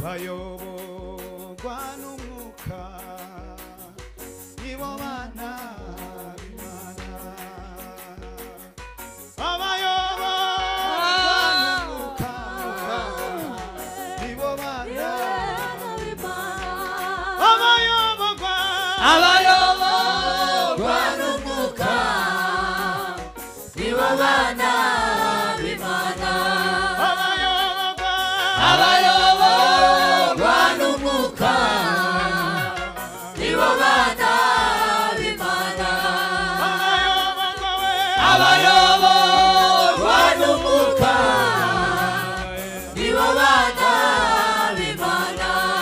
bayoborwa n'umwuka nibo bana b'Imana abayoborwa n'umwuka nibo bana abayoborwa n'umwuka nibo bana b'Imana abayoborwa n'umwuka nibo bana b'Imana abayoborwa n'umwuka nibo bana b'Imana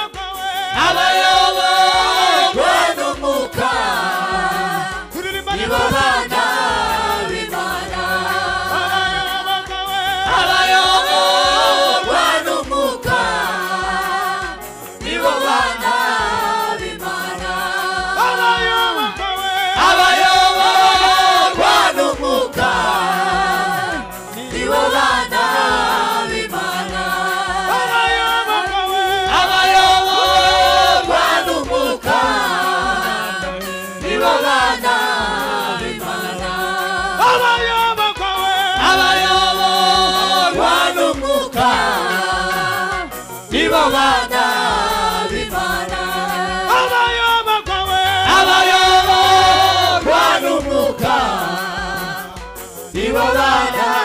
abayoborwa n'umwuka nibo bana b'Imana abayoborwa n'umwuka nibo bana b'Imana abayoborwa n'umwuka nibo bana b'Imana abayoborwa n'umwuka nibo bana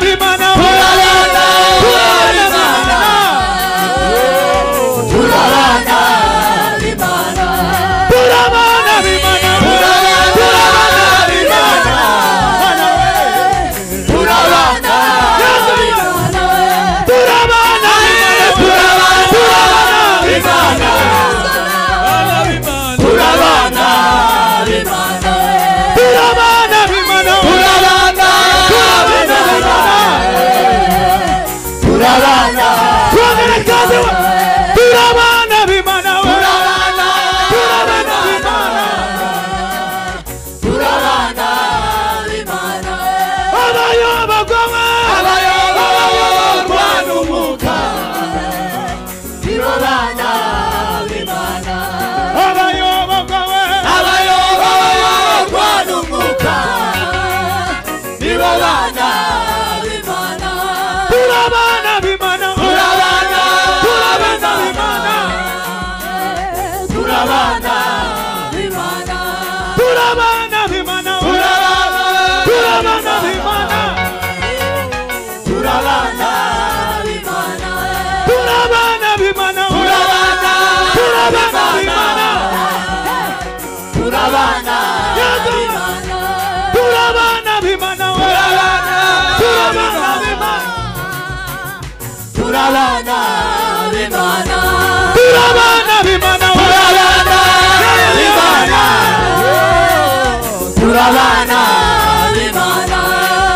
b'Imana abayoborwa n'umwuka nibo bana b'Imana abayoborwa n'umwuka nibo bana b'Imana turabana b'Imana turabana b'Imana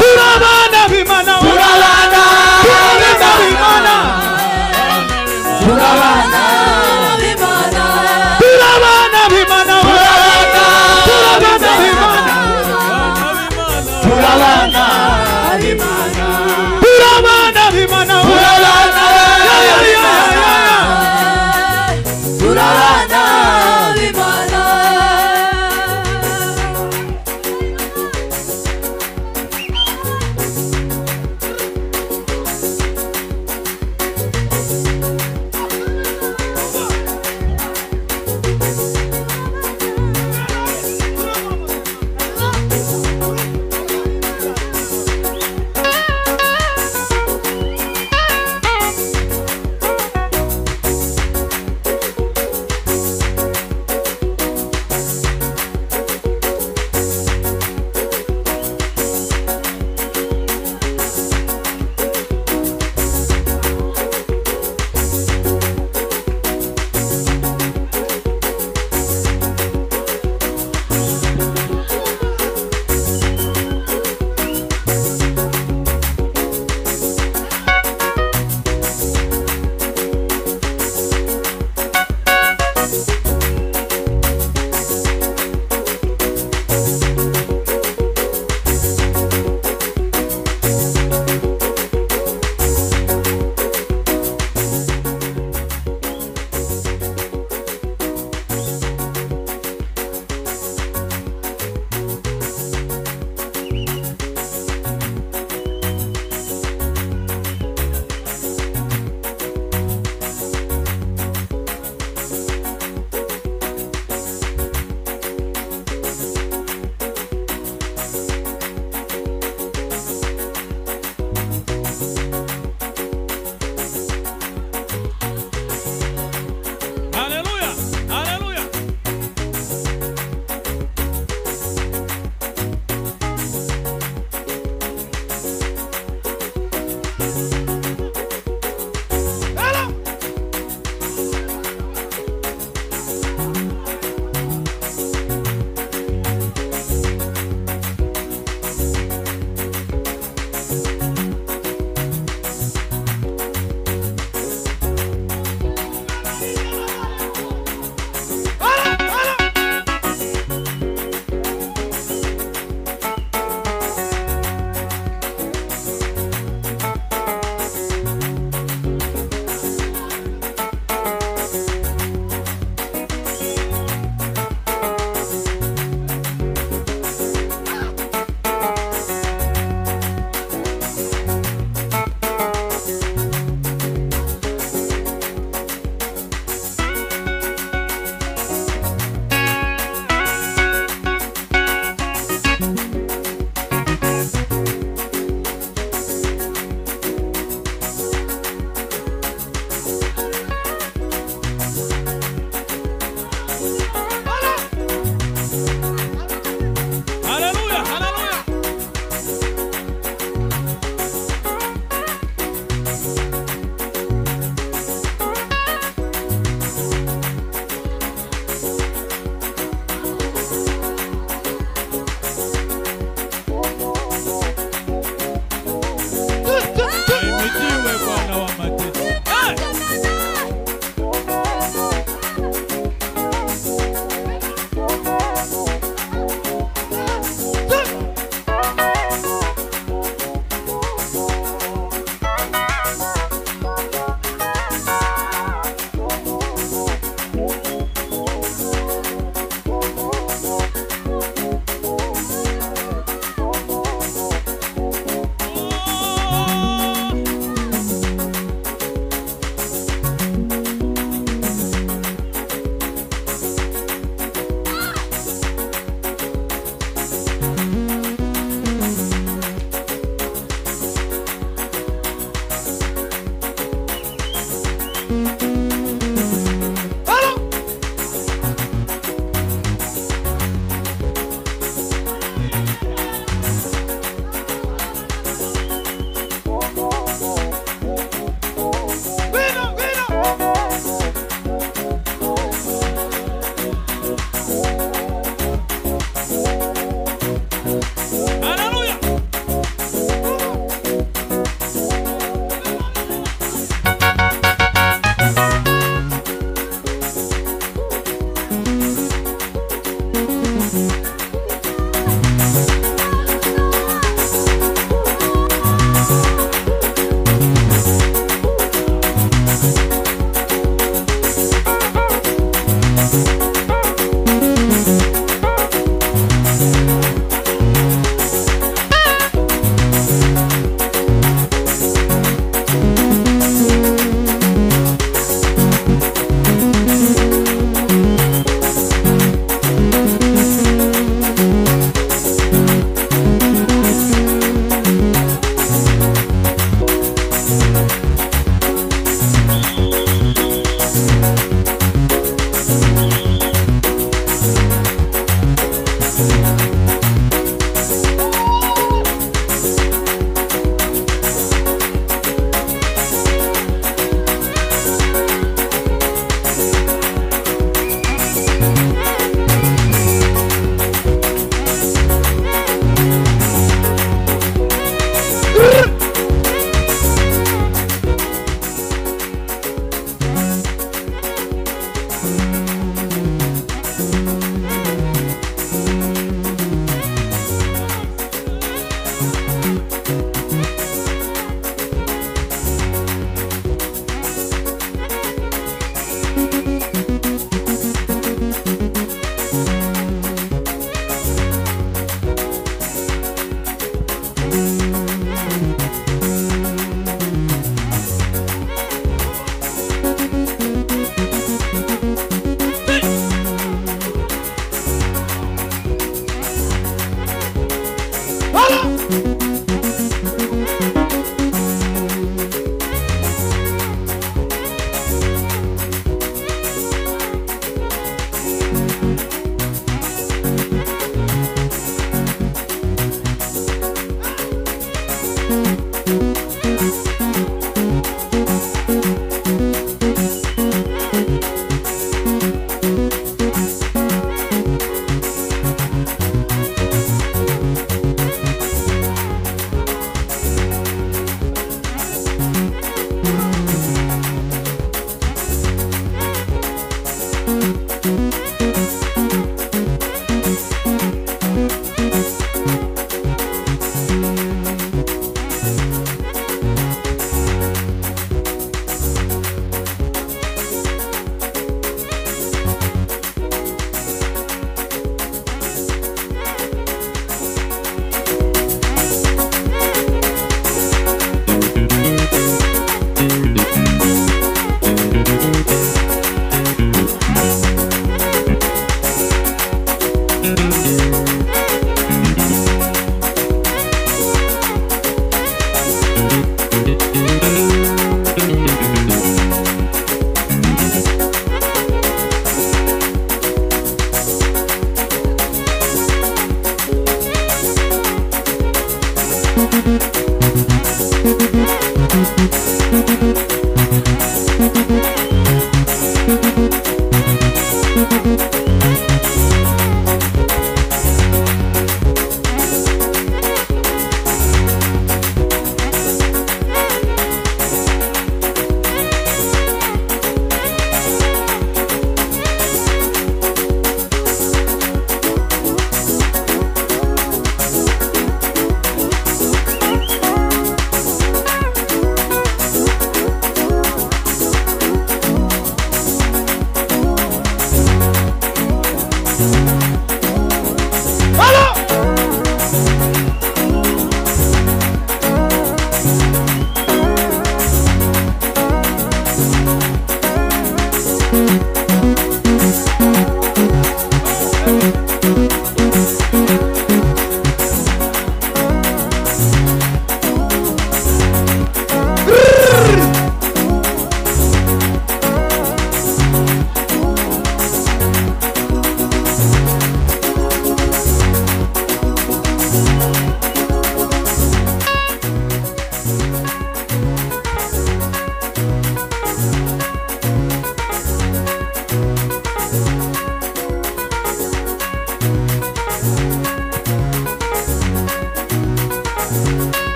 turabana b'Imana turabana b'Imana turabana b'Imana, turabana b'Imana, turabana b'Imana, turabana b'Imana.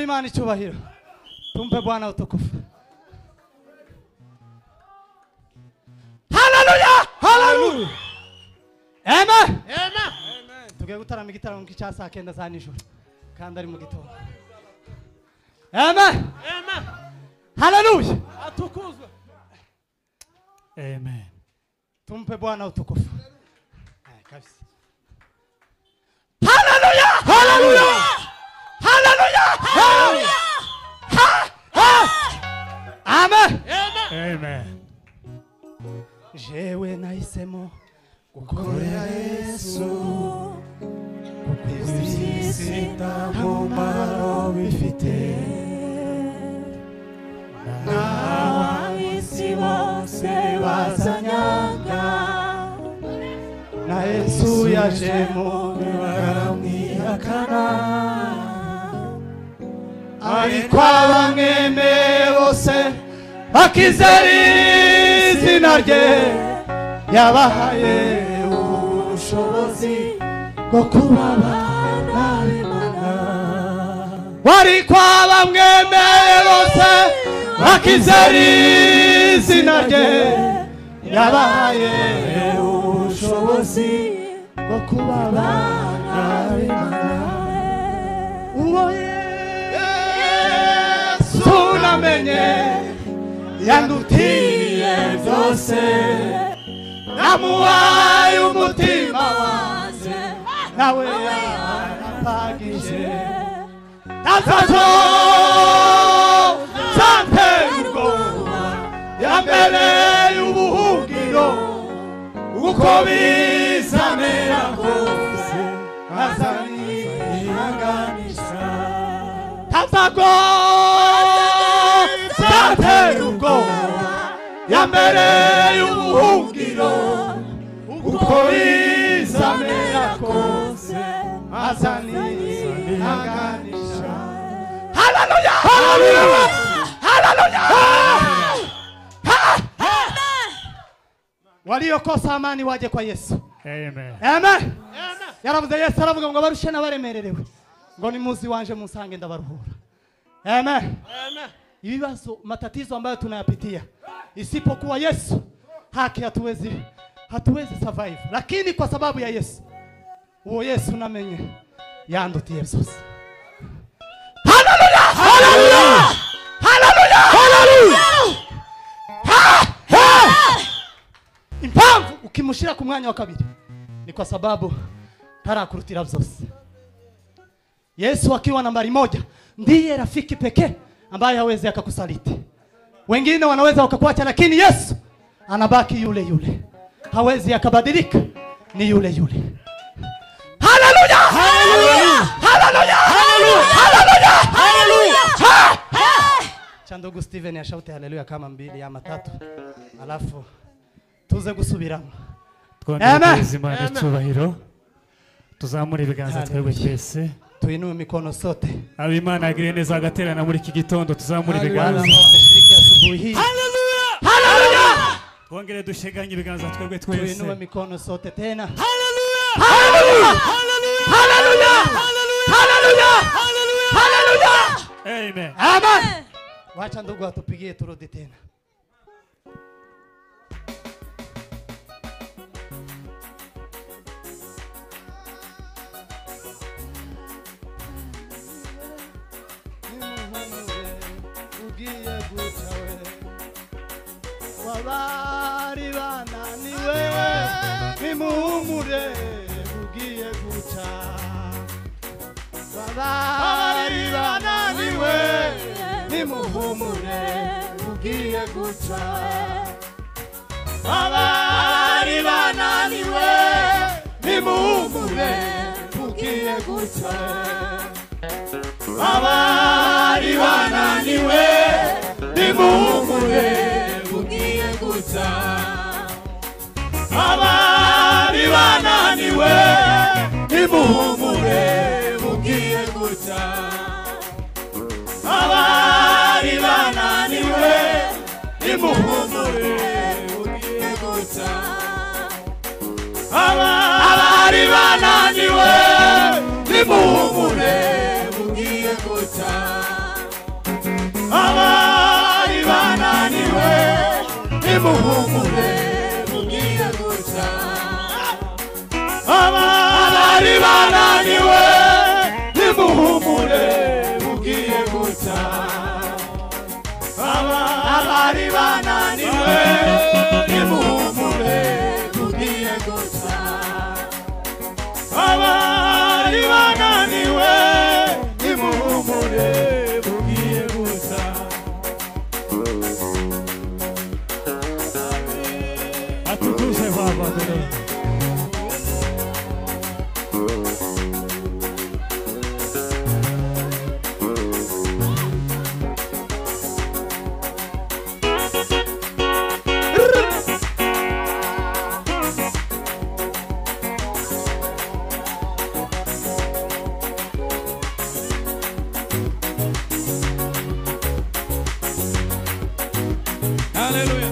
Imani chubahiro. Tumpe Bwana utukufu. Hallelujah! Hallelujah! Amen. Amen. Tugiye gutarama igitaramo cy'icya saa 9 za nijoro kandi ari mu gitondo. Amen. Amen. Hallelujah. Atukuzwe. Amen. Tumpe Bwana utukufu. Kabisa. Hallelujah! Hallelujah! Hallelujah! Hallelujah! Amen. Amen. Jewe nahisemo gukorera Yesu kukwizisita umumaro bifite n'ab'isi bose bazanyaga na Yesu yajemo baramwihakana ariko abamwemeye bose bakizera izina rye yabahaye ubushobozi bwo kuba abana b'Imana ariko abamwemeye bose bakizera izina rye yabahaye ubushobozi bwo kuba abana b'Imana uwo Sunamenye yandutiye byose namuhaye umutima wanjye nawe yarapagije tazazo santergo yambereye ubuhungiro uko bizamera kose azanihanganisha tazago Saterugo yambereye ubuhungiro uko izamera kose azanihanganisha. Hallelujah! Hallelujah! Hallelujah! Waliokosa amani waje kwa Yesu. Amen. Amen. Yaravuze Yesu aravuga ngo barushe n'abaremererewe ngo nimuzi wanje musange ndabaruhura. Amen. Amen. Ibibazo matatizo ambayo tunayapitia isipokuwa Yesu haki hatuwezi survive, lakini kwa sababu ya Yesu uwo Yesu namenye yandutiye byose. Hallelujah! Hallelujah! Hallelujah! Hallelujah! Impamvu ukimushira ku mwanya wa kabiri ni kwa sababu tarakurutira byose. Yesu akiwa nambari moja ndiye rafiki pekee ambaye hawezi akakusaliti. Wengine wanaweza wakakuacha, lakini Yesu anabaki yule yule, hawezi akabadilika, ni yule yule. Haleluya! Haleluya! Haleluya! Haleluya! Haleluya! Cha ndugu Steven ashaute haleluya kama 2 ama 3, alafu tuze gusubiramo. Twongere Imana cyubahiro, tuzamure ibiganza twebwe twese, tuinue mikono sote. Abimana agire neza agaterana muri iki gitondo, tuzamure ibiganza. Haleluya! Haleluya! Twongere dusheganye ibiganza twebwe twese, tuinue mikono sote tena. Haleluya! Haleluya! Haleluya! Haleluya! Haleluya! Amen. Amen. Wacha ndugu atupigie turudi tena. Wabari bananiwe nimuhumure ugiye guca. Wabari bananiwe nimuhumure ugiye guca. Wabari bananiwe nimuhumure ugiye guca. Wabari bananiwe nimuhumure ugiye guca. Abari bananiwe nimuhumure ugiye guca. Abari bananiwe nimuhumure ugiye guca. Abari bananiwe nimuhumure ugiye guca. Abari bananiwe nimuhumure ugiye guca. Abari bananiwe nimuhumure ugiye guca. Abari bananiwe nimuhumure ugiye guca. Abari bananiwe nimuhumure ugiye guca. Atukuze Baba mbere. Hallelujah.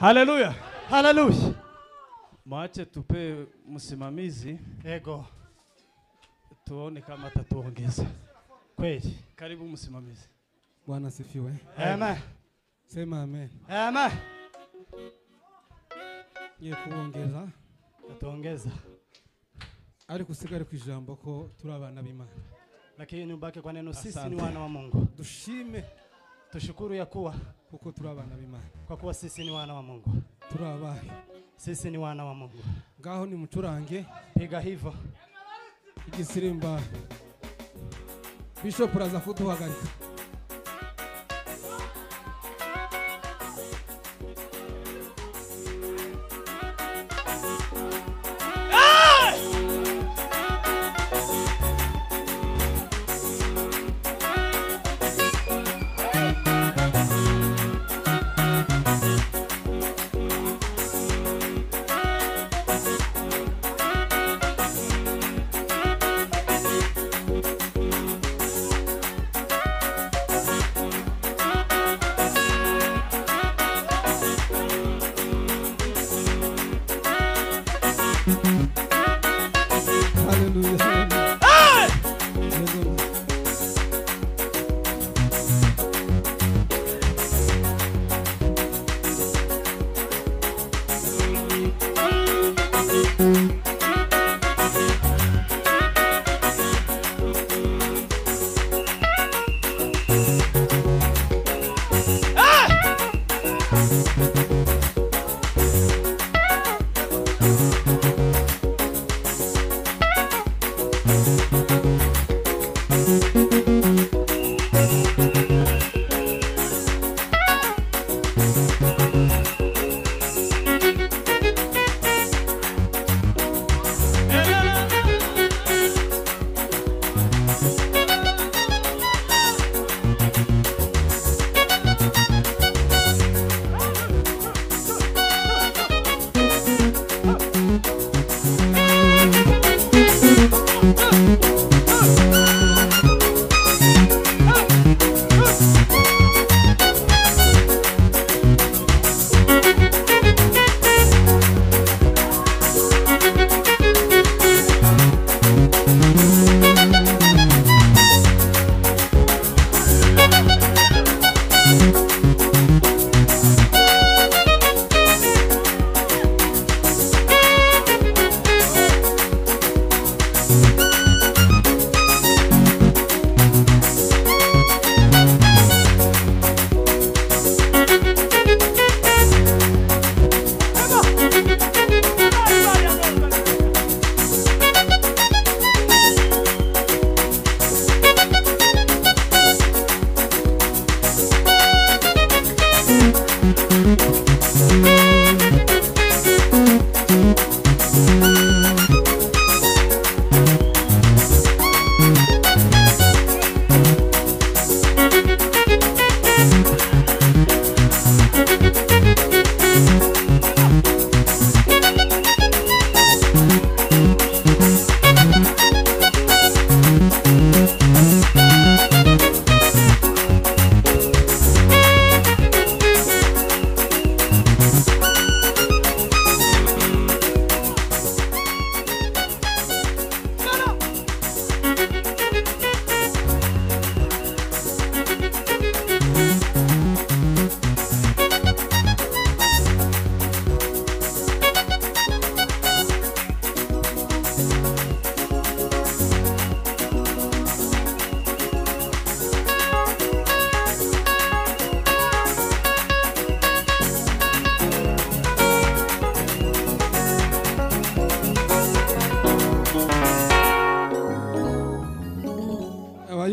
Haleluya. Haleluya. Mwache tupe msimamizi. Ego. Tuone kama atatuongeza. Kweli. Karibu msimamizi. Bwana sifiwe. Amen. Sema amen. Amen. Ye kuongeza. Atuongeza. Ari kusigara ku ijambo ko turi abana b'Imana. Lakini ubake kwa neno sisi ni wana wa Mungu. Dushime. Tushukuru ya kuwa kuko turi abana b'Imana. Kwa kuwa sisi ni wana wa Mungu. Turi abahe. Sisi ni wana wa Mungu. Ngaho ni mucurange. Piga hivyo. Igisirimba. Bishop raza kuduhagarika.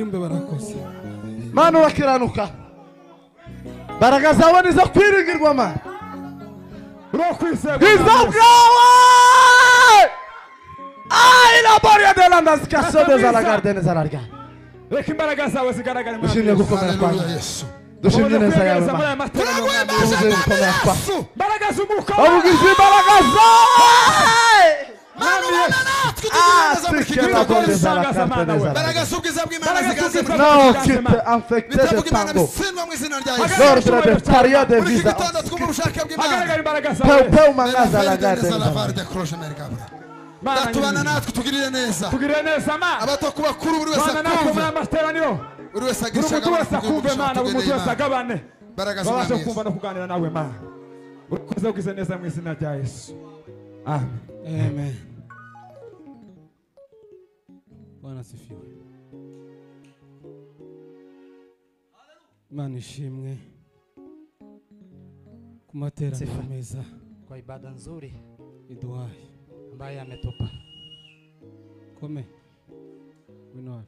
banyumve barakoze. Mana urakiranuka. Mbaraga zawe nizo kwiringirwa Mana. Ai la boria della nascasso della gardene zararga. Reka imbaraga zawe zigaragara mu Dushimye gukomera kwawe Yesu. Dushimye neza yawe Mana. Tuvuze gukomera kwawe. Imbaraga z'umwuka. Abugize imbaraga zawe. Non, qui peut infecter de tango. L'ordre de période de visa. Peu mangaza la garde. Tubana natwe tugirire neza. Tugirire neza Mana. Abato kubakuru buri wese amateraniro. Buri wese akumve Mana, buri wese agabane. Babashe kumva no kuganira nawe Mana. Urakoze ugize neza mu izina rya Yesu. Amen. Amen. Bwana asifiwe. Imana ishimwe ku materaniro meza kwa ibada nzuri iduhaye ambaye ametupa. Kome wino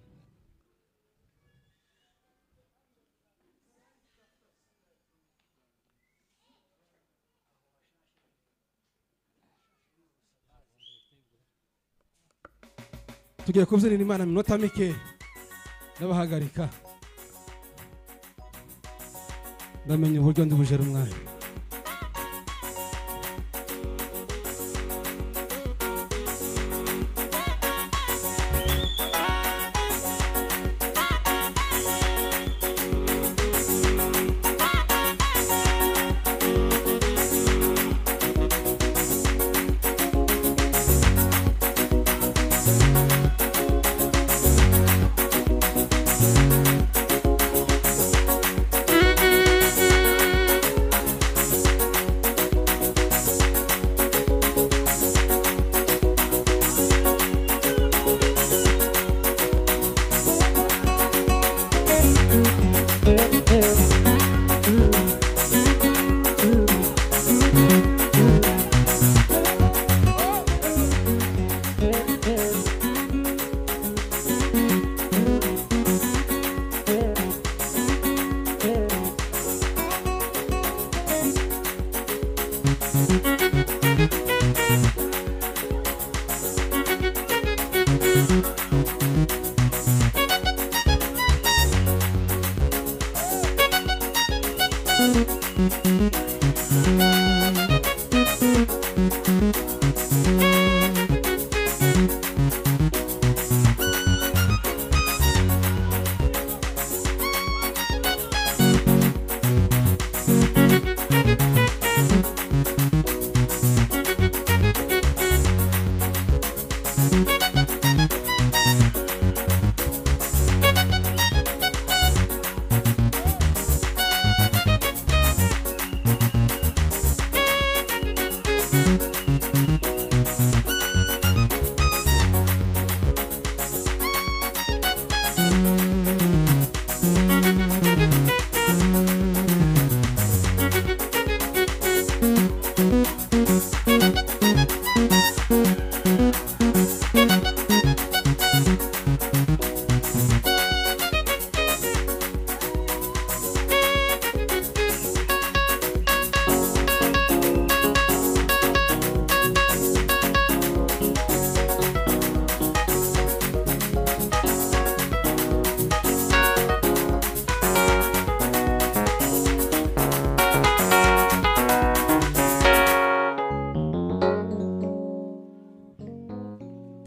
tugiye kubyinira Imana minota mike n'abahagarika ndamenya uburyo ndibujera umwanya.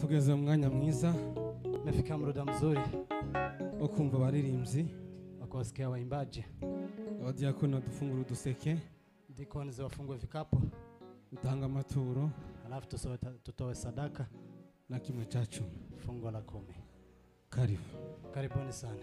Tugeze mu mwanya mwiza Mefika muda mzuri wo kumva abaririmbyi wakuwasikia waimbaji, abadiakoni badufungura uduseke, dikoni ziwafungwe vikapu, dutanga amaturo, alafu tutoe sadaka na kimwe cya 10. Fungo la 10. Karibu. Karibuni sana.